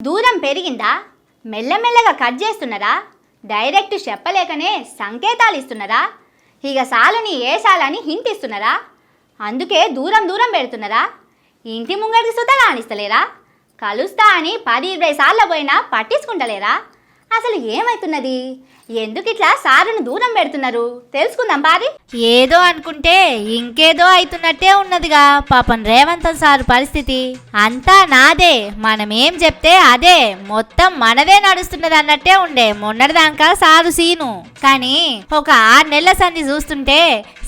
దూరం పెరిగిందా? మెల్లమెల్లగా కట్ చేస్తున్నారా? డైరెక్ట్ చెప్పలేకనే సంకేతాలు ఇస్తున్నారా? ఇక సాలుని ఏసాలని హింట్ ఇస్తున్నారా? అందుకే దూరం దూరం పెడుతున్నారా? ఇంటి ముంగడికి సుత రాణిస్తలేరా? కలుస్తా అని 10-20 సార్లు పోయినా పట్టించుకుంటలేరా? అసలు ఏమైతున్నది? ఎందుకు ఇట్లా సారును దూరం పెడుతున్నారు? తెలుసుకుందాం పారి. ఏదో అనుకుంటే ఇంకేదో అవుతున్నట్టే ఉన్నదిగా పాపం రేవంత్ సారు పరిస్థితి. అంతా నాదే, మనమేం చెప్తే అదే, మొత్తం మనదే నడుస్తున్నది అన్నట్టే ఉండే మొన్నటిదాకా సారు సీను. కానీ ఒక 6 నెలల సంధి చూస్తుంటే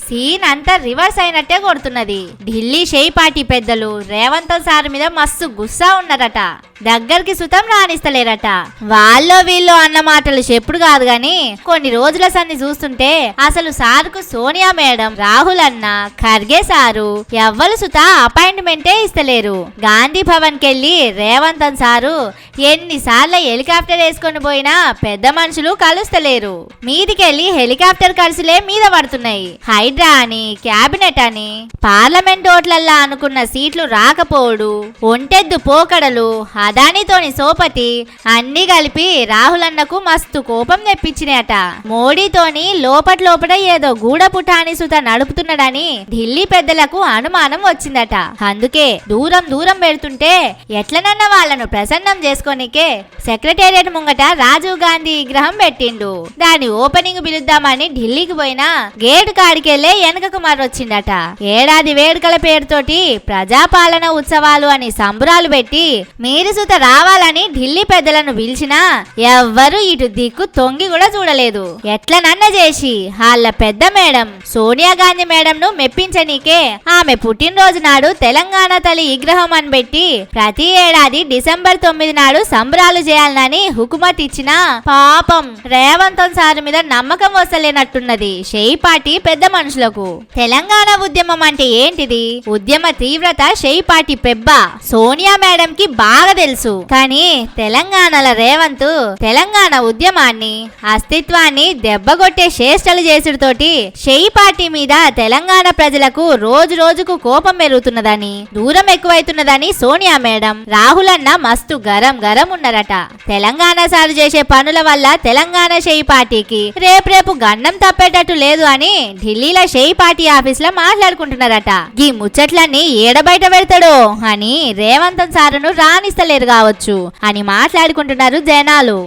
సీన్ అంతా రివర్స్ అయినట్టే కొడుతున్నది. ఢిల్లీ షేయ్ పార్టీ పెద్దలు రేవంత్ సార్ మీద మస్తు గుస్సా ఉన్నారట. దగ్గరికి సుతం రాణిస్తలేరట. వాళ్ళో వీళ్ళో అన్న మాటలు చెప్పుడు కాదు గాని కొన్ని రోజుల సంది చూస్తుంటే అసలు సారుకు సోనియా మేడం, రాహుల్ అన్న, ఖర్గే సారు ఎవ్వరు సుత అపాయింట్మెంటే ఇస్తలేరు. గాంధీ భవన్ కెళ్ళి రేవంత్ సారు ఎన్నిసార్లు హెలికాప్టర్ వేసుకొని పోయినా పెద్ద మనుషులు కలుస్తలేరు. మీదికెళ్ళి హెలికాప్టర్ ఖర్చులే మీద పడుతున్నాయి. హైడ్రా అని, క్యాబినెట్ అని, పార్లమెంట్ ఓట్లల్లా అనుకున్న సీట్లు రాకపోవడు, ఒంటెద్దు పోకడలు, అదానితోని సోపతి అన్ని కలిపి రాహుల్ అన్నకు మస్తు కోపం తెప్పించినాయట. మోడీతోని లోపట ఏదో గూడపుటాని సుత నడుపుతున్నాడని ఢిల్లీ పెద్దలకు అనుమానం వచ్చిందట. అందుకే దూరం దూరం పెడుతుంటే ఎట్లనన్నా వాళ్లను ప్రసన్నం చేసుకోనికే సెక్రటేరియట్ ముంగట రాజీవ్ గాంధీ విగ్రహం పెట్టిండు. దాని ఓపెనింగ్ పిలుద్దామని ఢిల్లీకి పోయినా గేటు కాడికెళ్లే వెనకకు మరొచ్చిందట. ఏడాది వేడుకల పేరుతోటి ప్రజాపాలన ఉత్సవాలు అని సంబురాలు పెట్టి మీరు సుత రావాలని ఢిల్లీ పెద్దలను పిలిచినా ఎవ్వరు ఇటు దిక్కు తొంగి కూడా చూడలేదు. ఎట్లనన్న చేసి వాళ్ళ పెద్ద మేడం సోనియా గాంధీ మేడం ను మెప్పించనీకే ఆమె పుట్టినరోజు నాడు తెలంగాణ తల్లి విగ్రహం అని పెట్టి ప్రతి ఏడాది డిసెంబర్ 9 నాడు సంబరాలు చేయాలని హుకుమత్ ఇచ్చినా పాపం రేవంత్ సార్ మీద నమ్మకం వస్తలేనట్టున్నది షేయ్ పార్టీ పెద్ద మనుషులకు. తెలంగాణ ఉద్యమం అంటే ఏంటిది? ఉద్యమ తీవ్రత షేయ్ పార్టీ పెబ్బ సోనియా మేడం కి బాగా తెలుసు. కానీ తెలంగాణలో రేవంత్ తెలంగాణ ఉద్యమాన్ని, అస్తిత్వాన్ని దెబ్బగొట్టే చేష్టలు చేసుడుతోటి షేయ్ పార్టీ మీద తెలంగాణ ప్రజలకు రోజు రోజుకు కోపం పెరుగుతున్నదని, దూరం ఎక్కువైతున్నదని సోనియా మేడం, రాహుల్ అన్న మస్తు గరం ఉన్నారట. తెలంగాణ సారు చేసే పనుల వల్ల తెలంగాణ షేయ్ పార్టీకి రేపు గన్నం తప్పేటట్టు లేదు అని ఢిల్లీలో షేయ్ పార్టీ ఆఫీస్ లో మాట్లాడుకుంటున్నారట. ఈ ముచ్చట్లన్నీ ఏడబయట పెడతాడో అని రేవంత్ సారును రాణిస్తలేరు కావచ్చు అని మాట్లాడుకుంటున్నారు జనాలు.